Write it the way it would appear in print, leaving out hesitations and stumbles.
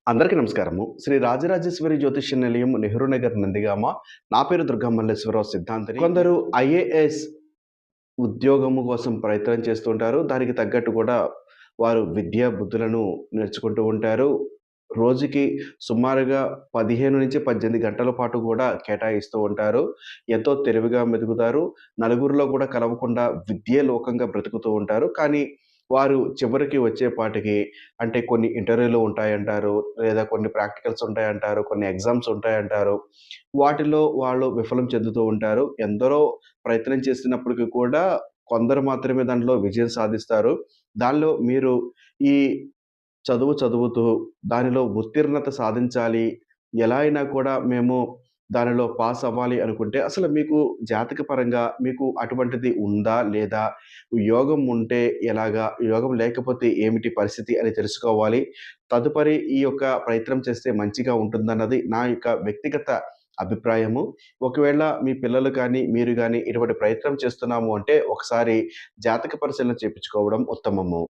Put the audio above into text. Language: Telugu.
అందరికీ నమస్కారము. శ్రీ రాజరాజేశ్వరి జ్యోతిష్య నిలయం, నెహ్రూ నగర్, నందిగామ. నా పేరు దుర్గామల్లేశ్వరరావు సిద్ధాంతిని. కొందరు ఐఏఎస్ ఉద్యోగము కోసం ప్రయత్నం చేస్తుంటారు. దానికి తగ్గట్టు కూడా వారు విద్యా బుద్ధులను నేర్చుకుంటూ ఉంటారు. రోజుకి సుమారుగా 15-18 గంటల పాటు కూడా కేటాయిస్తూ ఉంటారు. ఎంతో తెలివిగా మెదుగుతారు. నలుగురిలో కూడా కలవకుండా విద్యే లోకంగా బ్రతుకుతూ ఉంటారు. కానీ వారు చివరికి వచ్చేపాటికి అంటే కొన్ని ఇంటర్వ్యూలు ఉంటాయంటారు. లేదా కొన్ని ప్రాక్టికల్స్ ఉంటాయంటారు. కొన్ని ఎగ్జామ్స్ ఉంటాయంటారు. వాటిలో వాళ్ళు విఫలం చెందుతూ ఉంటారు. ఎందరో ప్రయత్నం చేసినప్పటికి కూడా కొందరు మాత్రమే దాంట్లో విజయం సాధిస్తారు. దానిలో మీరు ఈ చదువుతూ దానిలో ఉత్తీర్ణత సాధించాలి. ఎలా అయినా కూడా మేము దానిలో పాస్ అవ్వాలి అనుకుంటే అసలు మీకు జాతక పరంగా మీకు అటువంటిది ఉందా? లేదా? యోగం ఉంటే ఎలాగా? యోగం లేకపోతే ఏమిటి పరిస్థితి అని తెలుసుకోవాలి. తదుపరి ఈ యొక్క ప్రయత్నం చేస్తే మంచిగా ఉంటుందన్నది నా యొక్క వ్యక్తిగత అభిప్రాయము. ఒకవేళ మీ పిల్లలు కానీ, మీరు గాని ఇటువంటి ప్రయత్నం చేస్తున్నాము అంటే ఒకసారి జాతక పరిశీలన చేపించుకోవడం ఉత్తమము.